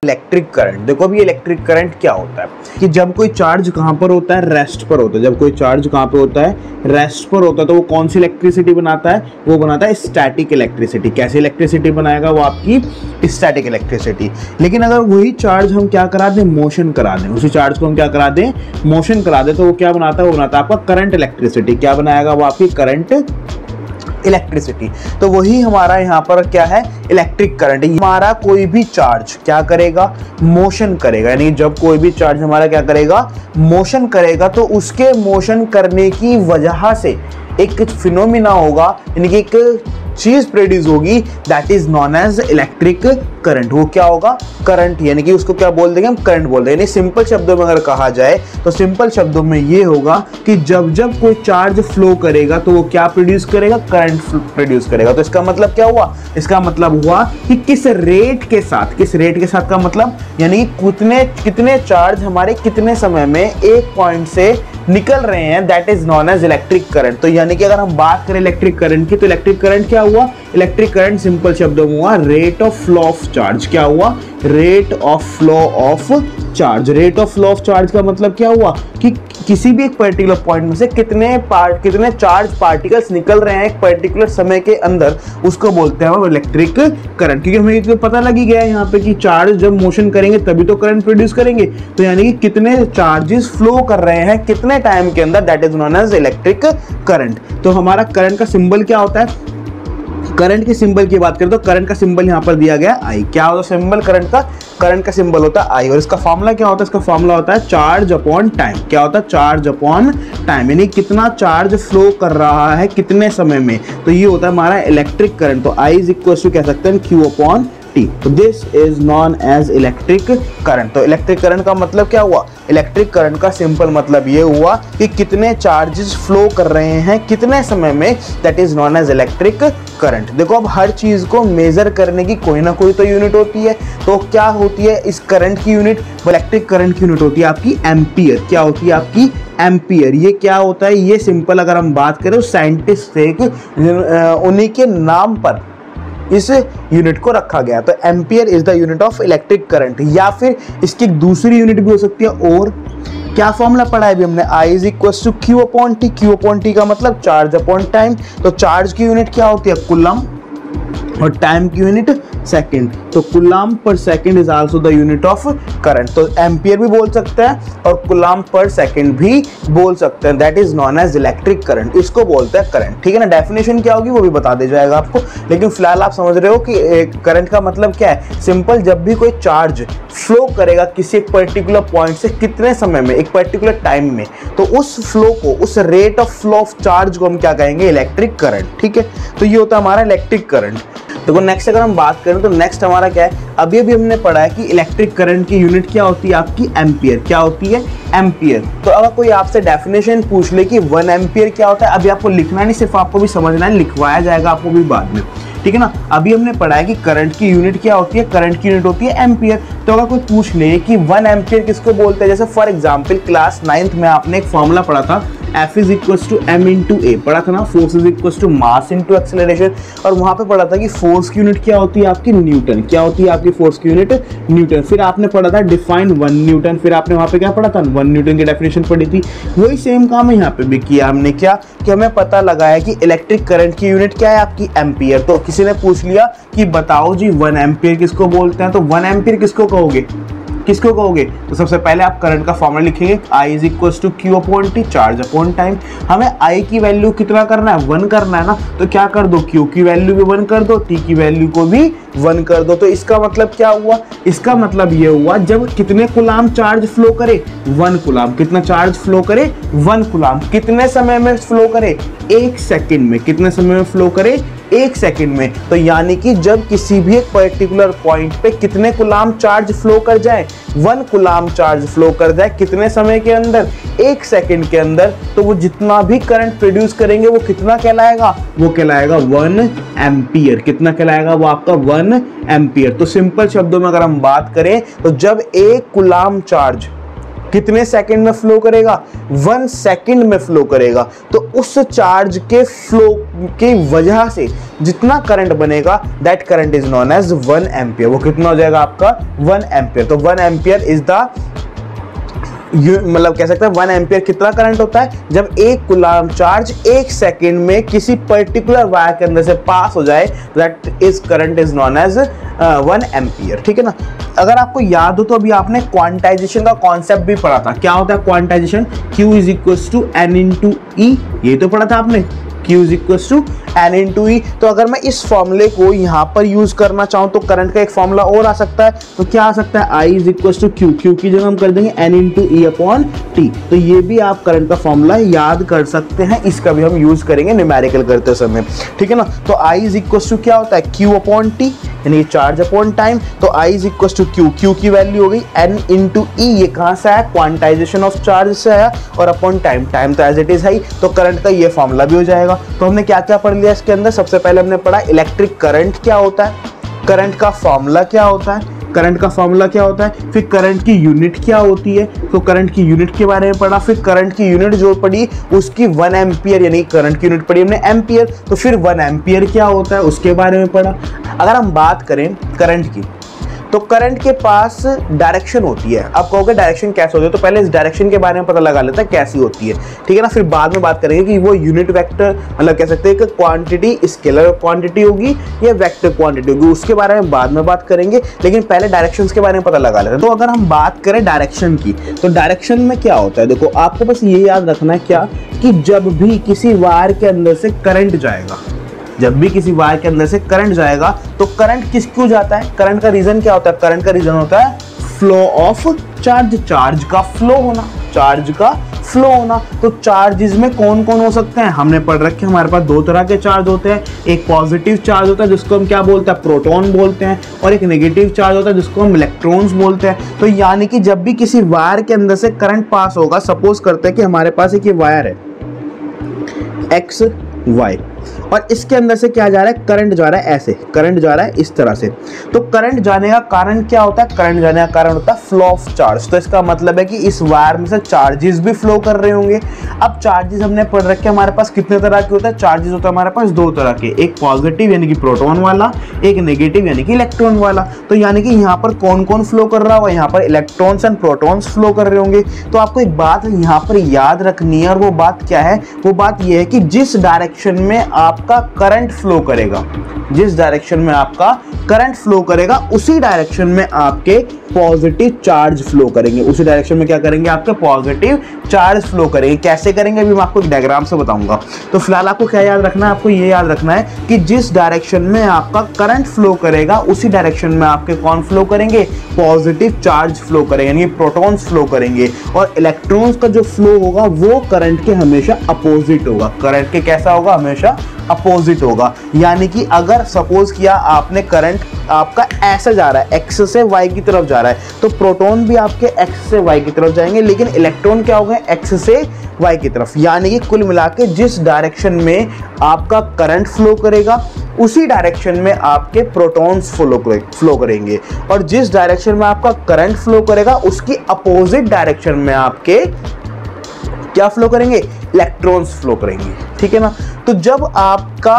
Electric current. देखो अभी electric current क्या होता है कि जब कोई चार्ज कहाँ पर होता है, रेस्ट पर होता है। जब कोई चार्ज कहाँ पे होता है, रेस्ट पर होता है, तो वो कौन सी इलेक्ट्रिसिटी बनाता है, वो बनाता है स्टैटिक इलेक्ट्रिसिटी। कैसी इलेक्ट्रिसिटी बनाएगा, वो आपकी स्टैटिक इलेक्ट्रिसिटी। लेकिन अगर वही चार्ज हम क्या करा दें, मोशन करा दें, उसी चार्ज को हम क्या करा दें, मोशन करा दें, तो वो क्या बनाता है, वो बनाता है आपका करंट इलेक्ट्रिसिटी। क्या बनाएगा, वो आपकी करंट इलेक्ट्रिसिटी। तो वही हमारा यहाँ पर क्या है, इलेक्ट्रिक करंट। हमारा कोई भी चार्ज क्या करेगा, मोशन करेगा। यानी जब कोई भी चार्ज हमारा क्या करेगा, मोशन करेगा, तो उसके मोशन करने की वजह से एक फिनोमिना होगा, यानी कि एक चीज प्रोड्यूस होगी, that is known as electric current. वो क्या होगा, करंट, यानी कि उसको क्या बोल देंगे हम, करंट बोल देंगे। यानी सिंपल शब्दों में अगर कहा जाए तो सिंपल शब्दों में ये होगा कि जब जब कोई चार्ज फ्लो करेगा तो वो क्या प्रोड्यूस करेगा, करंट प्रोड्यूस करेगा। तो इसका मतलब क्या हुआ, इसका मतलब हुआ कि किस रेट के साथ, किस रेट के साथ का मतलब यानी कितने चार्ज हमारे कितने समय में एक पॉइंट से निकल रहे हैं, that is known as electric current. तो यानी कि अगर हम बात करें इलेक्ट्रिक करंट की, तो इलेक्ट्रिक करंट क्या हुआ, इलेक्ट्रिक करंट सिंपल शब्दों में हुआ rate of flow of charge. क्या हुआ, rate of flow of charge. Rate of flow of charge का मतलब क्या हुआ कि किसी भी एक पर्टिकुलर पॉइंट में से कितने चार्ज पार्टिकल्स निकल रहे हैं एक पर्टिकुलर समय के अंदर, उसको बोलते हैं हम इलेक्ट्रिक करंट। क्योंकि हमें तो पता लग ही गया है यहाँ पे कि चार्ज जब मोशन करेंगे तभी तो करंट प्रोड्यूस करेंगे। तो यानी कि कितने चार्जेस फ्लो कर रहे हैं कितने टाइम के अंदर, that is known as electric current. तो हमारा करंट का सिंबल क्या होता है, करंट के सिंबल की बात करें तो करंट का सिंबल यहाँ पर दिया गया आई। क्या होता है सिंबल करंट का सिंबल होता है आई। और इसका फॉर्मूला क्या होता है, इसका फॉर्मूला होता है चार्ज अपॉन टाइम। क्या होता है, चार्ज अपॉन टाइम, यानी कितना चार्ज फ्लो कर रहा है कितने समय में। तो ये होता है हमारा इलेक्ट्रिक करंट। तो आई इज इक्वल टू कह सकते हैं क्यू अपॉन टी। तो this is known as electric current. तो इलेक्ट्रिक करंट का मतलब क्या हुआ, इलेक्ट्रिक करंट का सिंपल मतलब ये हुआ कि कितने चार्जेस फ्लो कर रहे हैं कितने समय में, that is known as electric current. देखो अब हर चीज को मेजर करने की कोई ना कोई तो यूनिट होती है। तो क्या होती है इस करंट की यूनिट, इलेक्ट्रिक करंट की यूनिट होती है आपकी एम्पियर। क्या होती है आपकी एम्पियर। ये क्या होता है, ये सिंपल अगर हम बात करें साइंटिस्ट से उन्हीं के नाम पर इस यूनिट को रखा गया। तो ampere is the unit of electric current. या फिर इसकी दूसरी यूनिट भी हो सकती है, और क्या फॉर्मूला पढ़ा है अभी हमने, I is equal to Q upon T. Q upon T का मतलब चार्ज अपॉन टाइम। तो चार्ज की यूनिट क्या होती है, कूलम, और टाइम की यूनिट सेकंड। तो कूलम पर second is also the unit of current. तो एम्पियर भी बोल सकते हैं और कूलम पर सेकंड भी बोल सकते हैं, that is known as electric current. इसको बोलते हैं करंट। ठीक है ना, डेफिनेशन क्या होगी वो भी बता दे जाएगा आपको। लेकिन फिलहाल आप समझ रहे हो कि करंट का मतलब क्या है। सिंपल, जब भी कोई चार्ज फ्लो करेगा किसी एक पर्टिकुलर पॉइंट से कितने समय में एक पर्टिकुलर टाइम में, तो उस फ्लो को, उस rate of flow of charge को हम क्या कहेंगे, इलेक्ट्रिक करंट। ठीक है, तो ये होता है हमारा इलेक्ट्रिक करंट। देखो नेक्स्ट अगर हम बात करें तो नेक्स्ट हमारा क्या है, अभी हमने पढ़ा है कि इलेक्ट्रिक करंट की यूनिट क्या होती है आपकी एम्पियर। क्या होती है, एम्पियर। तो अगर कोई आपसे डेफिनेशन पूछ ले कि 1 एम्पियर क्या होता है, अभी आपको लिखना नहीं, सिर्फ आपको भी समझना है, लिखवाया जाएगा आपको भी बाद में। ठीक है ना, अभी हमने पढ़ा है कि करंट की यूनिट क्या होती है, करंट की यूनिट होती है एम्पियर। तो अगर कोई पूछ ले कि 1 एम्पियर किसको बोलते हैं, जैसे फॉर एग्जांपल क्लास 9th में आपने एक फॉर्मूला पढ़ा था, F is equal to m into a, पढ़ा था ना, force is equal to mass into acceleration. और वहां पे पढ़ा था कि फोर्स की यूनिट क्या होती है आपकी, न्यूटन। क्या होती है आपकी फोर्स की यूनिट, न्यूटन। फिर आपने पढ़ा था डिफाइन 1 न्यूटन। फिर आपने वहां पे क्या पढ़ा था, 1 न्यूटन की डेफिनेशन पढ़ी थी। वही सेम काम है यहाँ पे भी किया हमने। क्या कि हमें पता लगा है कि इलेक्ट्रिक करंट की यूनिट क्या है आपकी एम्पियर। तो किसी ने पूछ लिया कि बताओ जी 1 एम्पियर किसको बोलते हैं, तो 1 एम्पियर किसको कहोगे, किसको कहोगे। तो सबसे पहले आप करंट का फॉर्मूला लिखेंगे, I is equal to Q upon T, charge upon time. हमें I की वैल्यू कितना करना है, 1 करना है ना। तो क्या कर दो, Q की वैल्यू भी 1 कर दो, T की वैल्यू को भी 1 कर दो। तो इसका मतलब क्या हुआ, इसका मतलब ये हुआ जब कितने कूलम चार्ज फ्लो करे, 1 कूलम। कितना चार्ज फ्लो करे, 1 कूलम। कितने समय में फ्लो करे, 1 सेकंड में। कितने समय में फ्लो करे, 1 सेकंड में। तो यानी कि जब किसी भी एक पर्टिकुलर पॉइंट पे कितने कूलम चार्ज फ्लो कर जाए, 1 कूलम चार्ज फ्लो कर जाए कितने समय के अंदर, 1 सेकंड के अंदर। तो वो जितना भी करंट प्रोड्यूस करेंगे वो कितना कहलाएगा, वो कहलाएगा 1 एम्पियर। कितना कहलाएगा, वो आपका 1 एम्पियर। तो सिंपल शब्दों में अगर हम बात करें तो जब 1 कूलम चार्ज कितने सेकंड में फ्लो करेगा? 1 सेकंड में फ्लो करेगा। तो उस चार्ज के फ्लो की वजह से जितना करंट बनेगा, that current is known as 1 ampere. वो कितना हो जाएगा आपका? 1 एम्पियर। तो 1 एम्पियर इज द मतलब कह सकते हैं 1 एम्पियर कितना करंट होता है? जब एक कूलम्ब चार्ज 1 सेकंड में किसी पर्टिकुलर वायर के अंदर से पास हो जाए, that is current is known as 1 ampere. ठीक है ना। अगर आपको याद हो तो अभी आपने क्वांटाइजेशन का कॉन्सेप्ट भी पढ़ा था। क्या होता है quantization? Q is equal to N into E, ये तो पढ़ा था आपने। Q is equal to N into E। तो अगर मैं इस फॉर्मूले को यहाँ पर यूज करना चाहूँ तो करंट का एक फॉर्मूला और आ सकता है। तो क्या आ सकता है? I is equal to Q, Q की जगह हम कर देंगे N into E upon T। तो ये भी आप करंट का फॉर्मूला याद कर सकते हैं, इसका भी हम यूज करेंगे न्यूमेरिकल करते समय। ठीक है ना। तो I इज इक्वल टू क्या होता है? Q अपॉन T, यानी चार्ज अपॉन टाइम। तो I is equal to Q, Q की वैल्यू हो गई N इंटू E। ये कहाँ से आया? क्वांटाइजेशन ऑफ चार्ज से आया, और अपॉन टाइम, टाइम तो एज इट इज है। तो करंट का ये फॉर्मूला भी हो जाएगा। तो हमने क्या क्या पढ़ लिया इसके अंदर? सबसे पहले हमने पढ़ा इलेक्ट्रिक करंट क्या होता है, करंट का फॉर्मूला क्या होता है, करंट का फॉर्मूला क्या होता है, फिर करंट की यूनिट क्या होती है, तो करंट की यूनिट के बारे में पढ़ा। फिर करंट की यूनिट जो पढ़ी उसकी 1 एम्पियर, यानी करंट की यूनिट पढ़ी हमने एम्पियर। तो फिर 1 एम्पियर क्या होता है उसके बारे में पढ़ा। अगर हम बात करें करंट की, तो करंट के पास डायरेक्शन होती है। आप कहोगे डायरेक्शन कैसे होती है? तो पहले इस डायरेक्शन के बारे में पता लगा लेते हैं कैसी होती है। ठीक है ना। फिर बाद में बात करेंगे कि वो यूनिट वेक्टर, मतलब कह सकते हैं कि क्वांटिटी स्केलर क्वांटिटी होगी या वेक्टर क्वांटिटी होगी, उसके बारे में बाद में बात करेंगे। लेकिन पहले डायरेक्शंस के बारे में पता लगा लेते हैं। तो अगर हम बात करें डायरेक्शन की, तो डायरेक्शन में क्या होता है? देखो आपको बस ये याद रखना है क्या, कि जब भी किसी वायर के अंदर से करंट जाएगा, जब भी किसी वायर के अंदर से करंट जाएगा, तो करंट किस क्यों जाता है? करंट का रीजन क्या होता है? करंट का रीजन होता है फ्लो ऑफ चार्ज, चार्ज का फ्लो होना, चार्ज का फ्लो होना। तो चार्जेस में कौन कौन हो सकते हैं? हमने पढ़ रखे, हमारे पास 2 तरह के चार्ज होते हैं। एक पॉजिटिव चार्ज होता है जिसको हम क्या बोलते हैं? प्रोटॉन बोलते हैं, और एक नेगेटिव चार्ज होता है जिसको हम इलेक्ट्रॉन्स बोलते हैं। तो यानी कि जब भी किसी वायर के अंदर से करंट पास होगा, सपोज करते हैं कि हमारे पास एक ये वायर है एक्स वाई, और इसके अंदर से क्या जा रहा है? करंट जा रहा है ऐसे, करंट जा रहा है इस तरह से। तो करंट जाने का कारण क्या होता है? करंट जाने का कारण होता है फ्लो ऑफ चार्ज। तो इसका मतलब है कि इस वायर में से चार्जेस भी फ्लो कर रहे होंगे। अब चार्जेस हमने पढ़ रखे, हमारे पास कितने तरह के होते हैं? चार्जेस होता है हमारे पास 2 तरह के, एक पॉजिटिव यानी कि प्रोटॉन वाला, एक नेगेटिव यानी कि इलेक्ट्रॉन वाला। तो यानी कि यहाँ पर कौन कौन फ्लो कर रहा होगा? यहाँ पर इलेक्ट्रॉन्स एंड प्रोटॉन्स फ्लो कर रहे होंगे। तो आपको एक बात यहाँ पर याद रखनी है, और वो बात क्या है? वो बात यह है कि जिस डायरेक्शन में आपका करंट फ्लो करेगा, जिस डायरेक्शन में आपका करंट फ्लो करेगा, उसी डायरेक्शन में आपके पॉजिटिव चार्ज फ्लो करेंगे। उसी डायरेक्शन में क्या करेंगे? आपके पॉजिटिव चार्ज फ्लो करेंगे। कैसे करेंगे अभी मैं आपको एक डायग्राम से बताऊंगा। तो फिलहाल आपको क्या याद रखना है? आपको ये याद रखना है कि जिस डायरेक्शन में आपका करंट फ्लो करेगा, उसी डायरेक्शन में आपके कौन फ्लो करेंगे? पॉजिटिव चार्ज फ्लो करेंगे, यानी प्रोटॉन्स फ्लो करेंगे। और इलेक्ट्रॉन्स का जो फ्लो होगा वो करंट के हमेशा अपोजिट होगा। करंट के कैसा होगा? हमेशा अपोजिट होगा। यानी कि अगर सपोज किया आपने करंट आपका ऐसे जा रहा है, एक्स से वाई की तरफ जा रहा है, तो प्रोटॉन भी आपके एक्स से वाई की तरफ जाएंगे, लेकिन इलेक्ट्रॉन क्या होगा? एक्स से वाई की तरफ। यानी कि कुल मिला के जिस डायरेक्शन में आपका करंट फ्लो करेगा, उसी डायरेक्शन में आपके प्रोटॉन्स फ्लो करेंगे, और जिस डायरेक्शन में आपका करंट फ्लो करेगा उसकी अपोजिट डायरेक्शन में आपके क्या फ्लो करेंगे? इलेक्ट्रॉन्स फ्लो करेंगे। ठीक है ना। तो जब आपका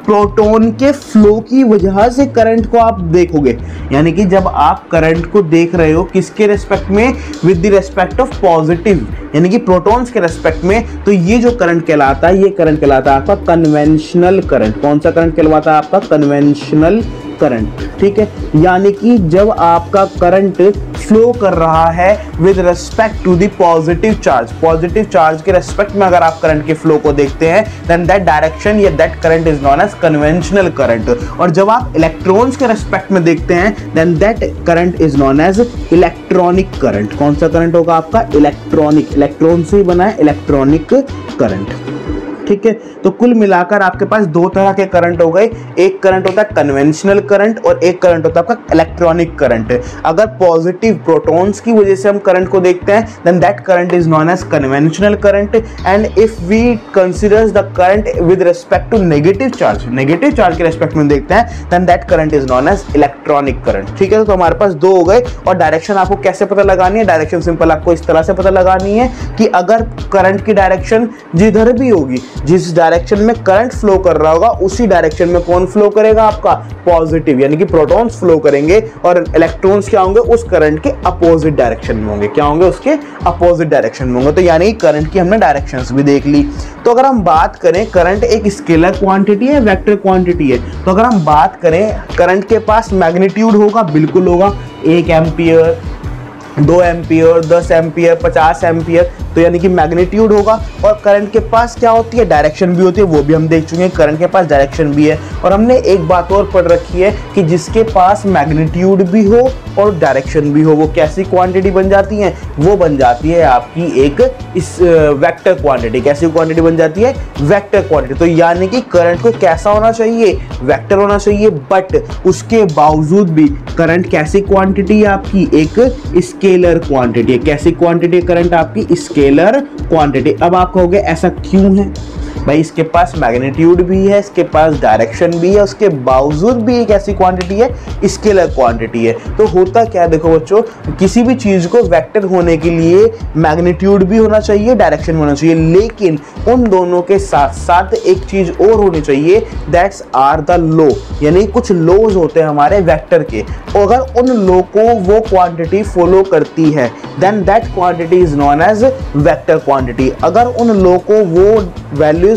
प्रोटॉन के फ्लो की वजह से करंट को आप देखोगे, यानी कि जब आप करंट को देख रहे हो किसके रेस्पेक्ट में? With the respect of positive, यानी कि प्रोटॉन्स के रेस्पेक्ट में, तो ये जो करंट कहलाता है, ये करंट कहलाता है आपका कन्वेंशनल करंट। कौन सा करंट कहलाता है? आपका कन्वेंशनल करंट। ठीक है। यानी कि जब आपका करंट फ्लो कर रहा है with respect to the positive charge, positive charge के रेस्पेक्ट में अगर आप करंट के फ्लो को देखते हैं, देन दैट डायरेक्शन या that current is known as conventional current. और जब आप इलेक्ट्रॉन्स के रेस्पेक्ट में देखते हैं, then that current is known as electronic current. कौन सा करंट होगा आपका? इलेक्ट्रॉनिक, इलेक्ट्रॉन से ही बना है इलेक्ट्रॉनिक करंट। ठीक है। तो कुल मिलाकर आपके पास दो तरह के करंट हो गए, एक करंट होता है कन्वेंशनल करंट और एक करंट होता है आपका इलेक्ट्रॉनिक करंट। अगर पॉजिटिव प्रोटॉन्स की वजह से हम करंट को देखते हैं then that current is known as conventional current, and if we consider the current with respect to negative charge के रिस्पेक्ट में देखते हैं then that current is known as electronic current. ठीक है, तो हमारे पास दो हो गए। और डायरेक्शन आपको कैसे पता लगानी है? डायरेक्शन सिंपल, आपको इस तरह से पता लगानी है कि अगर करंट की डायरेक्शन जिधर भी होगी, जिस डायरेक्शन में करंट फ्लो कर रहा होगा उसी डायरेक्शन में कौन फ्लो करेगा? आपका पॉजिटिव, यानी कि प्रोटॉन्स फ्लो करेंगे, और इलेक्ट्रॉन्स क्या होंगे? उस करंट के अपोजिट डायरेक्शन में होंगे। क्या होंगे? उसके अपोजिट डायरेक्शन में होंगे। तो यानी कि करंट की हमने डायरेक्शंस भी देख ली। तो अगर हम बात करें करंट एक स्केलर क्वांटिटी है, वेक्टर क्वांटिटी है, तो अगर हम बात करें करंट के पास मैग्नीट्यूड होगा, बिल्कुल होगा, 1 एम्पियर, 2 एम्पियर, 10 एम्पियर, 50 एम्पियर, तो यानी कि मैग्नीट्यूड होगा। और करंट के पास क्या होती है? डायरेक्शन भी होती है, वो भी हम देख चुके हैं, करंट के पास डायरेक्शन भी है। और हमने एक बात और पढ़ रखी है कि जिसके पास मैग्नीट्यूड भी हो और डायरेक्शन भी हो वो कैसी क्वांटिटी बन जाती है? वो बन जाती है आपकी एक इस वेक्टर क्वांटिटी। कैसी क्वांटिटी बन जाती है? Vector quantity. तो यानी कि करंट को कैसा होना चाहिए? वेक्टर होना चाहिए, बट उसके बावजूद भी करंट कैसी क्वांटिटी है आपकी? एक स्केलर क्वांटिटी है। कैसी क्वांटिटी करंट आपकी? Scalar quantity. अब आप कहोगे ऐसा क्यों है भाई? इसके पास मैग्नीट्यूड भी है, इसके पास डायरेक्शन भी है, उसके बावजूद भी एक ऐसी क्वांटिटी है, स्केलर क्वांटिटी है। तो होता क्या है? देखो बच्चों, किसी भी चीज को वेक्टर होने के लिए मैग्नीट्यूड भी होना चाहिए, डायरेक्शन होना चाहिए, लेकिन उन दोनों के साथ साथ एक चीज और होनी चाहिए, दैट्स आर द लो। यानी कुछ लोज होते हैं हमारे वेक्टर के, और अगर उन लो को वो क्वांटिटी फॉलो करती है then that quantity is known as vector quantity. अगर उन लो को वो वैल्यूज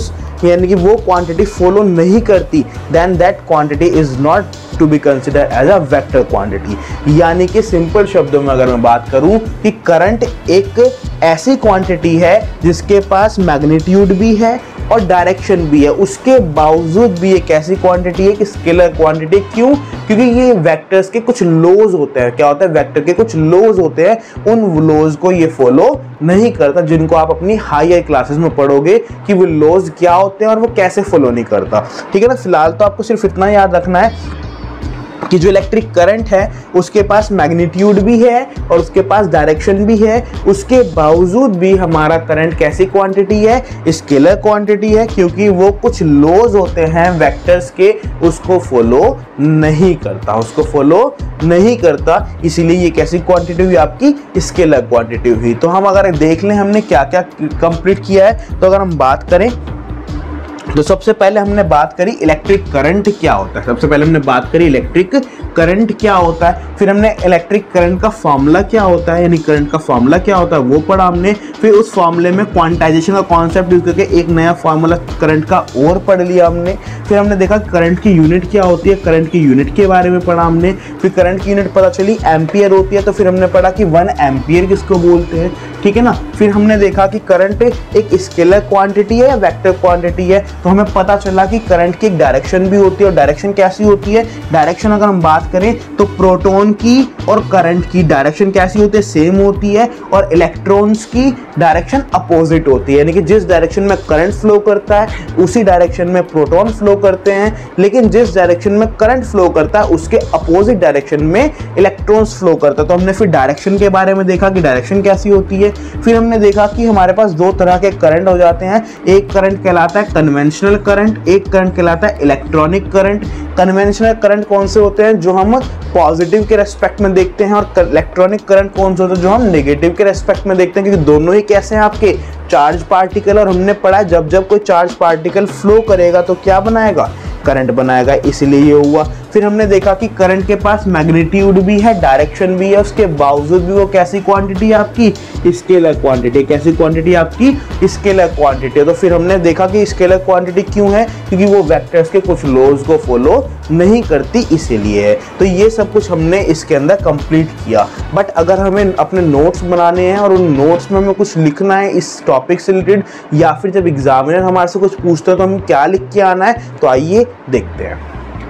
यानी कि वो क्वांटिटी फॉलो नहीं करती then that quantity is not to be consider as a vector quantity. यानी कि सिंपल शब्दों में अगर मैं बात करूं कि करंट एक ऐसी क्वांटिटी है जिसके पास मैग्नीट्यूड भी है और डायरेक्शन भी है, उसके बावजूद भी एक ऐसी क्वांटिटी है कि स्केलर क्वांटिटी। क्यों? क्योंकि ये वेक्टर्स के कुछ लॉज होते हैं। क्या होता है? वेक्टर के कुछ लॉज होते हैं, उन लॉज को ये फॉलो नहीं करता, जिनको आप अपनी हायर क्लासेस में पढ़ोगे कि वो लॉज क्या होते हैं और वो कैसे फॉलो नहीं करता। ठीक है ना। फिलहाल तो आपको सिर्फ इतना याद रखना है कि जो इलेक्ट्रिक करंट है उसके पास मैग्नीट्यूड भी है और उसके पास डायरेक्शन भी है, उसके बावजूद भी हमारा करंट कैसी क्वांटिटी है? स्केलर क्वांटिटी है, क्योंकि वो कुछ लॉज होते हैं वेक्टर्स के, उसको फॉलो नहीं करता, इसीलिए ये कैसी क्वांटिटी हुई? आपकी स्केलर क्वांटिटी हुई। तो हम अगर देख लें हमने क्या क्या कंप्लीट किया है, तो अगर हम बात करें तो सबसे पहले हमने बात करी इलेक्ट्रिक करंट क्या होता है। फिर हमने इलेक्ट्रिक करंट का फॉर्मूला क्या होता है, यानी करंट का फॉर्मूला क्या होता है वो पढ़ा हमने। फिर उस फॉर्मूले में क्वांटाइजेशन का कॉन्सेप्ट यूज करके एक नया फॉर्मूला करंट का और पढ़ लिया हमने। फिर हमने देखा करंट की यूनिट क्या होती है, करंट की यूनिट के बारे में पढ़ा हमने। फिर करंट की यूनिट पता चली एम्पियर होती है, तो फिर हमने पढ़ा कि 1 एम्पियर किसको बोलते हैं। ठीक है ना। फिर हमने देखा कि करंट एक स्केलर क्वांटिटी है या वेक्टर क्वांटिटी है, तो हमें पता चला कि करंट की एक डायरेक्शन भी होती है। और डायरेक्शन कैसी होती है? डायरेक्शन अगर हम बात करें तो प्रोटॉन की और करंट की डायरेक्शन कैसी होती है? सेम होती है। और इलेक्ट्रॉन्स की डायरेक्शन अपोजिट होती है, यानी कि जिस डायरेक्शन में करंट फ्लो करता है उसी डायरेक्शन में प्रोटॉन फ्लो करते हैं, लेकिन जिस डायरेक्शन में करंट फ्लो करता है उसके अपोजिट डायरेक्शन में इलेक्ट्रॉन्स फ्लो करता है। तो हमने फिर डायरेक्शन के बारे में देखा कि डायरेक्शन कैसी होती है। फिर हमने देखा कि हमारे पास दो तरह के करंट हो जाते हैं, एक करंट कहलाता है कन्वेंशनल करंट, एक करंट कहलाता है इलेक्ट्रॉनिक करंट। कन्वेंशनल करंट कौन से होते हैं? जो हम पॉजिटिव के रेस्पेक्ट में देखते हैं, और इलेक्ट्रॉनिक करंट कौन से होते हैं? जो हम नेगेटिव के रेस्पेक्ट में देखते हैं, क्योंकि दोनों ही कैसे हैं? आपके चार्ज पार्टिकल। और हमने पढ़ा जब जब कोई चार्ज पार्टिकल फ्लो करेगा तो क्या बनाएगा? करंट बनाएगा, इसलिए ये हुआ। फिर हमने देखा कि करंट के पास मैग्नीट्यूड भी है, डायरेक्शन भी है, उसके बावजूद भी वो कैसी क्वांटिटी है? आपकी स्केलर क्वांटिटी। कैसी क्वांटिटी? आपकी स्केलर क्वांटिटी। तो फिर हमने देखा कि स्केलर क्वांटिटी क्यों है? क्योंकि वो वेक्टर्स के कुछ लॉज को फॉलो नहीं करती, इसीलिए है। तो ये सब कुछ हमने इसके अंदर कंप्लीट किया। बट अगर हमें अपने नोट्स बनाने हैं और उन नोट्स में हमें कुछ लिखना है इस टॉपिक से रिलेटेड, या फिर जब एग्जामिनर हमारे से कुछ पूछता है तो हमें क्या लिख के आना है, तो आइए देखते हैं।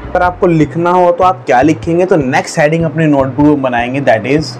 अगर आपको लिखना हो तो आप क्या लिखेंगे? तो नेक्स्ट हेडिंग अपने नोटबुक में बनाएंगे, दैट इज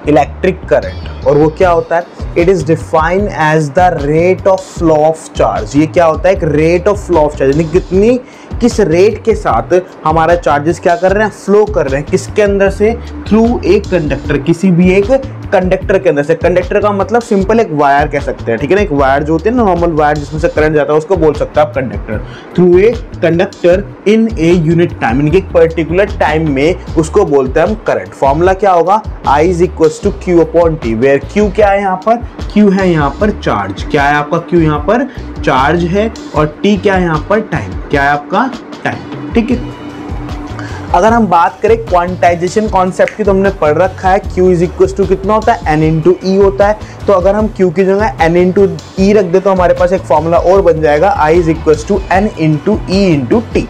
इलेक्ट्रिक करंट, और वो क्या होता है, it is defined as the rate of flow of charge. ये क्या होता है, एक rate of flow of charge, यानी किस रेट के साथ हमारा चार्जेस क्या कर रहे हैं, फ्लो कर रहे हैं, किसके अंदर से, थ्रू एक कंडक्टर, किसी भी एक कंडक्टर के अंदर से। कंडक्टर का मतलब सिंपल एक वायर कह सकते हैं, ठीक है ना, एक वायर जो होती है ना, नॉर्मल वायर जिसमें से करंट जाता है, उसको बोल सकते हैं आप conductor. Through a conductor in a unit time, यानी कि एक पर्टिकुलर टाइम में उसको बोलते हैं हम करंट। फॉर्मूला क्या होगा, I is equal to Q upon t, where q क्या है यहाँ पर, क्यू है यहाँ पर चार्ज, क्या है आपका, क्यू यहाँ पर चार्ज है, और टी क्या है यहाँ पर, टाइम, क्या है आपका, टाइम, ठीक है। अगर हम बात करें क्वांटाइजेशन कॉन्सेप्ट की, तो हमने पढ़ रखा है Q इज इक्वल टू कितना होता है, N इंटू ई होता है। तो अगर हम Q की जगह N इंटू ई रख दे तो हमारे पास एक फॉर्मूला और बन जाएगा, I is equal to N into e into t.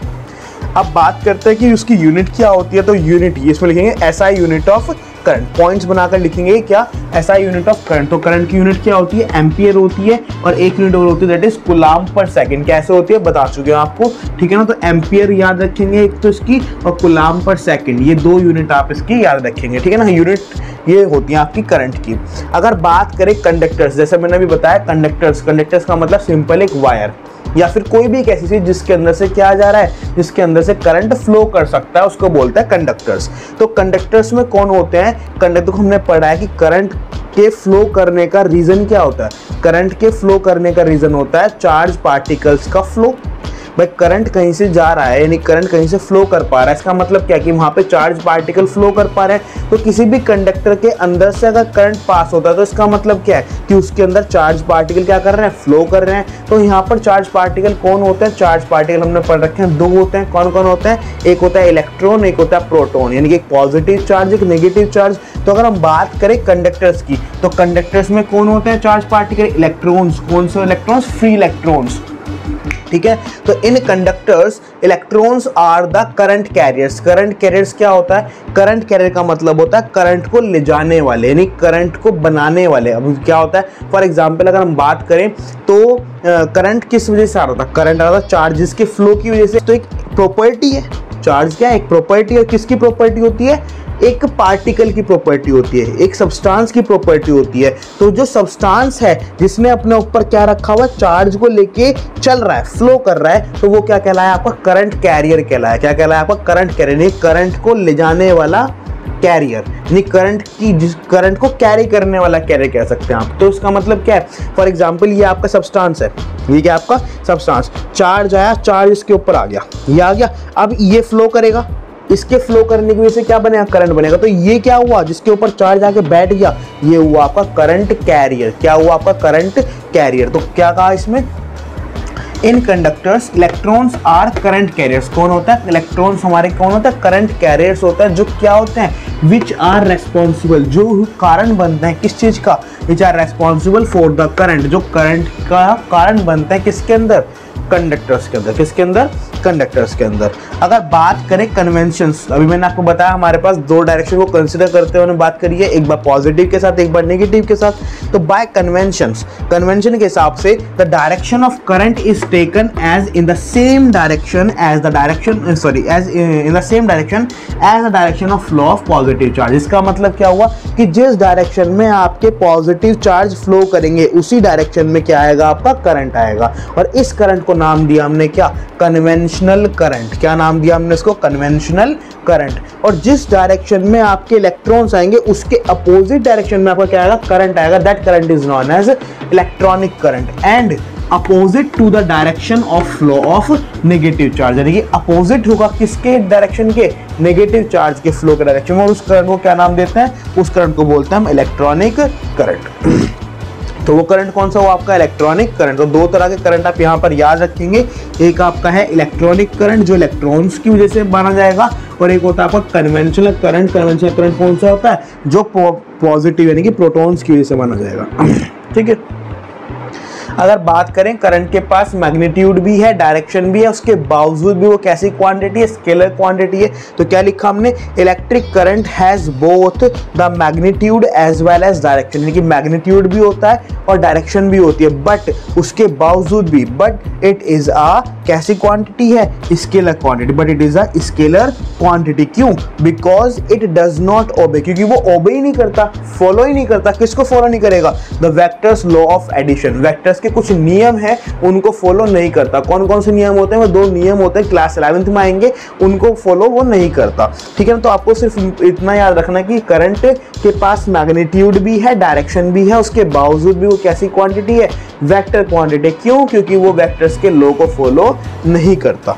अब बात करते हैं कि उसकी यूनिट क्या होती है, तो यूनिट इसमें लिखेंगे SI unit of current, points बनाकर लिखेंगे क्या, SI यूनिट ऑफ करंट। तो करंट की यूनिट क्या होती है, एम्पियर होती है, और एक यूनिट और होती है दैट इज कूलम्ब पर सेकंड। कैसे होती है बता चुके हैं आपको, ठीक है ना। तो एम्पियर याद रखेंगे एक तो इसकी, और कूलम्ब पर सेकंड, ये दो यूनिट आप इसकी याद रखेंगे, ठीक है ना। यूनिट ये होती है आपकी करंट की। अगर बात करें कंडक्टर्स, जैसे मैंने अभी बताया कंडक्टर्स का मतलब सिंपल एक वायर या फिर कोई भी एक ऐसी चीज जिसके अंदर से क्या जा रहा है, जिसके अंदर से करंट फ्लो कर सकता है, उसको बोलते हैं कंडक्टर्स। तो कंडक्टर्स में कौन होते हैं, कंडक्टर को हमने पढ़ा है कि करंट के फ्लो करने का रीजन क्या होता है, करंट के फ्लो करने का रीजन होता है चार्ज पार्टिकल्स का फ्लो। भाई करंट कहीं से जा रहा है, यानी करंट कहीं से फ्लो कर पा रहा है, इसका मतलब क्या कि वहाँ पे चार्ज पार्टिकल फ्लो कर पा रहे हैं। तो किसी भी कंडक्टर के अंदर से अगर करंट पास होता है तो इसका मतलब क्या है कि उसके अंदर चार्ज पार्टिकल क्या कर रहे हैं, फ्लो कर रहे हैं। तो यहाँ पर चार्ज पार्टिकल कौन होते हैं, चार्ज पार्टिकल हमने पढ़ रखे हैं, दो होते हैं। कौन कौन होते हैं, एक होता है इलेक्ट्रॉन, एक होता है प्रोटॉन, यानी कि एक पॉजिटिव चार्ज एक नेगेटिव चार्ज। तो अगर हम बात करें कंडक्टर्स की, तो कंडक्टर्स में कौन होते हैं चार्ज पार्टिकल, इलेक्ट्रॉन्स। कौन से इलेक्ट्रॉन्स, फ्री इलेक्ट्रॉन्स, ठीक है। तो in conductors electrons are the current carriers. Current carriers क्या होता है, करंट कैरियर का मतलब होता है करंट को ले जाने वाले, यानी करंट को बनाने वाले। अब क्या होता है, फॉर एग्जांपल अगर हम बात करें तो करंट किस वजह से आ रहा था, करंट आ रहा था चार्जेस के फ्लो की वजह से। तो एक प्रॉपर्टी है, चार्ज क्या है, एक प्रॉपर्टी है। किसकी प्रॉपर्टी होती है, एक पार्टिकल की प्रॉपर्टी होती है, एक सब्सटेंस की प्रॉपर्टी होती है। तो जो सब्सटेंस है जिसने अपने ऊपर क्या रखा हुआ है, चार्ज को लेके चल रहा है, फ्लो कर रहा है, तो वो क्या कहलाया आपका, करंट कैरियर कहलाया। क्या कहलाया आपका, करंट कैरियर, यानी करंट को ले जाने वाला कैरियर, यानी करंट को कैरी करने वाला कैरियर कह सकते हैं आप। तो इसका मतलब क्या है, फॉर एग्जांपल ये आपका सब्सटेंस है, ये क्या आपका सब्सटेंस, चार्ज आया, चार्ज इसके ऊपर आ गया, ये आ गया, अब ये फ्लो करेगा, इसके फ्लो करने की वजह से क्या बनेगा, करंट बनेगा। तो ये क्या हुआ, जिसके ऊपर चार्ज आके बैठ गया, ये हुआ आपका करंट कैरियर। क्या हुआ आपका, करंट कैरियर। तो क्या कहा इसमें, in conductors electrons are current carriers. कौन होता है, इलेक्ट्रॉन्स हमारे कौन होता है, करंट कैरियर्स होता है। जो क्या होते हैं, विच आर रेस्पॉन्सिबल, जो कारण बनते हैं किस चीज का, which are responsible for the current, जो करंट का कारण बनता है किसके अंदर, कंडक्टर्स के अंदर। किसके अंदर, कंडक्टर्स के अंदर। अगर बात करें कन्वेंशंस, अभी मैंने आपको बताया हमारे पास दो डायरेक्शन को कंसीडर करते हुए बात करी है, एक बार पॉजिटिव के साथ, एक बार नेगेटिव के साथ। तो बाय कन्वेंशंस, कन्वेंशन के हिसाब से the direction of current is taken as in the same direction as the direction, sorry, as in the same direction as the direction of flow of positive charge. इसका मतलब क्या हुआ कि जिस direction में आपके पॉजिटिव चार्ज फ्लो करेंगे उसी डायरेक्शन में क्या आएगा, आपका करंट आएगा। और इस करंट को नाम दिया हमने क्या, कन्वेंशनल करंट। क्या नाम दिया हमने इसको, कन्वेंशनल करंट। और जिस डायरेक्शन में आपके इलेक्ट्रॉन्स आएंगे उसके अपोजिट डायरेक्शन में आपका क्या आएगा, करंट आएगा। That current is known as electronic current and opposite to the direction of flow of negative charge, यानी कि अपोजिट होगा किसके डायरेक्शन के, नेगेटिव चार्ज के फ्लो के डायरेक्शन में। और उस करंट को क्या नाम देते हैं, उस करंट को बोलते हैं हम इलेक्ट्रॉनिक करंट। तो वो करंट कौन सा हुआ आपका, इलेक्ट्रॉनिक करंट। तो दो तरह के करंट आप यहाँ पर याद रखेंगे, एक आपका है इलेक्ट्रॉनिक करंट जो इलेक्ट्रॉन्स की वजह से माना जाएगा, और एक होता है आपका कन्वेंशनल करंट। कन्वेंशनल करंट कौन सा होता है, जो पॉजिटिव यानी कि प्रोटॉन्स की वजह से माना जाएगा, ठीक है। अगर बात करें करंट के पास मैग्नीट्यूड भी है, डायरेक्शन भी है, उसके बावजूद भी वो कैसी क्वांटिटी है, स्केलर क्वांटिटी है। तो क्या लिखा हमने, electric current has both the magnitude as well as direction, यानी कि मैग्नीट्यूड भी होता है और डायरेक्शन भी होती है, बट उसके बावजूद भी, बट इट इज अ कैसी क्वांटिटी है, scalar quantity, but it is a scalar quantity. क्यों? Because it does not obey, क्योंकि वो ओबे ही नहीं करता, फॉलो ही नहीं करता। किसको फॉलो नहीं करेगा? The vectors law of addition, vectors के कुछ नियम है उनको फॉलो नहीं करता। कौन कौन से नियम होते हैं? वो 2 नियम होते हैं, क्लास 11th में आएंगे, उनको फॉलो वो नहीं करता। ठीक है ना? तो आपको सिर्फ इतना याद रखना कि करंट के पास मैग्नीट्यूड भी है, डायरेक्शन भी है, उसके बावजूद भी वो कैसी क्वांटिटी है? Vector quantity. क्यों? क्योंकि वो वेक्टर्स के लॉ को फॉलो नहीं करता।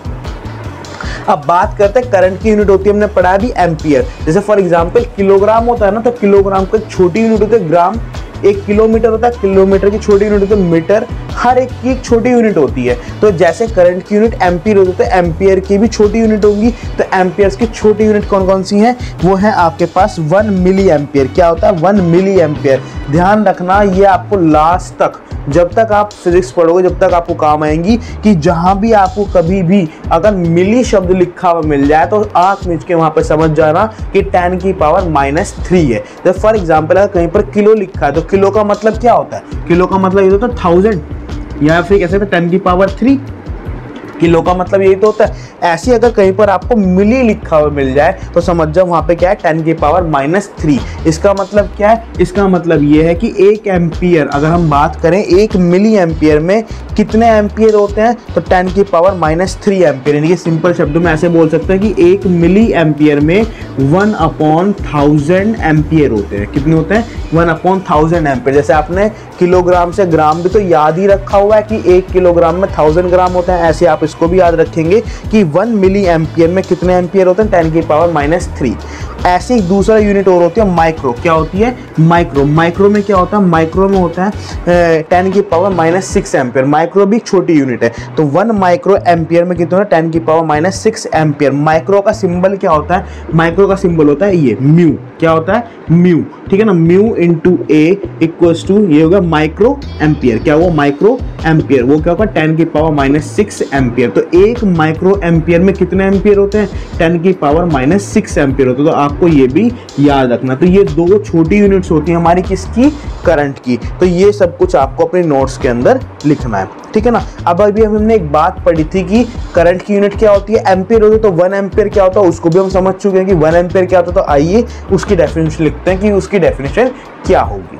अब बात करते हैं करंट की यूनिट होती है, हमने पढ़ा भी एम्पियर। जैसे फॉर एग्जांपल किलोग्राम होता है ना, तो किलोग्राम को एक छोटी यूनिट होती है ग्राम, 1 किलोमीटर होता है, किलोमीटर की छोटी यूनिट होती है मीटर, हर एक की एक छोटी यूनिट होती है। तो जैसे करंट की यूनिट एम्पियर होती है, तो एम्पियर की भी छोटी यूनिट होंगी। तो एम्पियर्स की छोटी यूनिट कौन कौन सी हैं? वो है आपके पास 1 मिली एम्पियर। क्या होता है? 1 मिली एम्पियर। ध्यान रखना, ये आपको लास्ट तक, जब तक आप फिजिक्स पढ़ोगे, जब तक आपको काम आएंगी, कि जहां भी आपको कभी भी अगर मिली शब्द लिखा हुआ मिल जाए तो आंख मीच के वहां पर समझ जाना कि 10 की पावर -3 है। तो फॉर एग्जांपल अगर कहीं पर किलो लिखा है तो किलो का मतलब क्या होता है? किलो का मतलब ये होता है 1000, या फिर कैसे 10 की पावर 3। किलो का मतलब यही तो होता है। ऐसे अगर कहीं पर आपको मिली लिखा हुआ मिल जाए तो समझ जाओ वहां पे क्या है? 10 की पावर -3। इसका मतलब क्या है? इसका मतलब ये है कि 1 एम्पियर, अगर हम बात करें 1 मिली एम्पियर में कितने एम्पियर होते हैं? तो 10 की पावर -3 एम्पियर। यानी कि सिंपल शब्दों में ऐसे बोल सकते हैं कि 1 मिली एम्पियर में 1/1000 एम्पियर होते हैं। कितने होते हैं? 1/1000 एम्पियर। जैसे आपने किलोग्राम से ग्राम भी तो याद ही रखा हुआ है कि 1 किलोग्राम में 1000 ग्राम होता है, ऐसे आप इसको भी याद रखेंगे कि 1 मिली एम्पियर में कितने एम्पियर होते हैं? 10 की पावर -3। ऐसे ही दूसरा यूनिट और होती है माइक्रो। क्या होती है? माइक्रो। माइक्रो में क्या होता है? माइक्रो में होता है 10 की पावर -6 एम्पियर। माइक्रो भी छोटी यूनिट है। तो 1 माइक्रो एम्पियर में कितना? 10 की पावर -6 एम्पियर। माइक्रो का सिंबल क्या होता है? माइक्रो का सिंबल होता है ये म्यू। क्या होता है? म्यू। ठीक है ना? Mu into a equals to ये होगा माइक्रो एम्पियर। क्या वो? Micro ampere. वो क्या होगा? 10 की पावर -6 एम्पियर। तो 1 माइक्रो एम्पियर में कितने एम्पियर होते हैं? 10 की पावर -6 एम्पियर होते हैं। तो आपको ये भी याद रखना। तो ये 2 छोटी यूनिट्स होती हैं हमारी, किसकी? करंट की। तो ये सब कुछ आपको अपने नोट्स के अंदर लिखना है। ठीक है ना? अब अभी हमने एक बात पढ़ी थी कि करंट की यूनिट क्या होती है? एम्पियर होती है। तो 1 एम्पियर क्या होता है उसको भी हम समझ चुके हैं कि 1 एम्पियर क्या होता है। तो आइए उसकी डेफिनेशन लिखते हैं कि उसकी डेफिनेशन क्या होगी।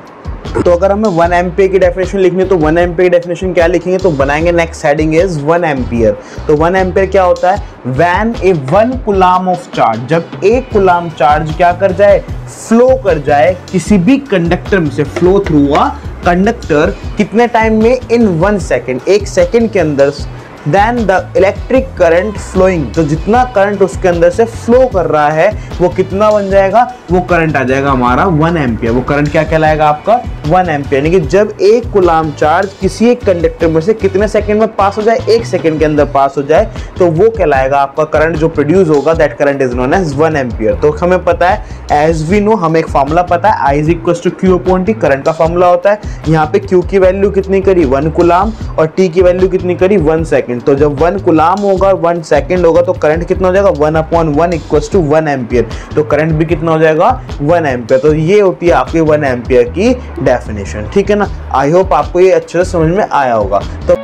तो अगर हमें 1 एम्पियर की डेफिनेशन लिखनी है तो 1 एम्पियर की डेफिनेशन क्या लिखेंगे? तो बनाएंगे नेक्स्ट हेडिंग इज 1 एम्पियर। तो 1 एम्पियर क्या होता है? When A 1 coulomb of charge, जब 1 कूलम चार्ज क्या कर जाए? फ्लो कर जाए किसी भी कंडक्टर में से, फ्लो थ्रू अ कंडक्टर, कितने टाइम में? इन 1 सेकेंड, 1 सेकेंड के अंदर। Then the electric current flowing, तो जितना करंट उसके अंदर से फ्लो कर रहा है वो कितना बन जाएगा? वो करंट आ जाएगा हमारा 1 एम्पियर। वो करंट क्या कहलाएगा आपका? 1 एम्पियर। यानी कि जब 1 कूलम चार्ज किसी एक कंडक्टर में से कितने सेकंड में पास हो जाए? 1 सेकंड के अंदर पास हो जाए, तो वो कहलाएगा आपका करंट जो प्रोड्यूस होगा, that current is known as 1 ampere. तो हमें पता है, एज वी नो, हमें एक फार्मूला पता है, I = Q/T करंट का फार्मूला होता है। यहाँ पे Q की वैल्यू कितनी करी? 1 कूलम, और T की वैल्यू कितनी करी? 1 सेकंड। तो जब 1 कूलम होगा, 1 सेकंड होगा, तो करंट कितना हो जाएगा? 1/1 = 1 एम्पियर। तो करंट भी कितना हो जाएगा? 1 एम्पियर। तो ये होती है आपकी 1 एम्पियर की डेफिनेशन। ठीक है ना? आई होप आपको ये अच्छे से समझ में आया होगा। तो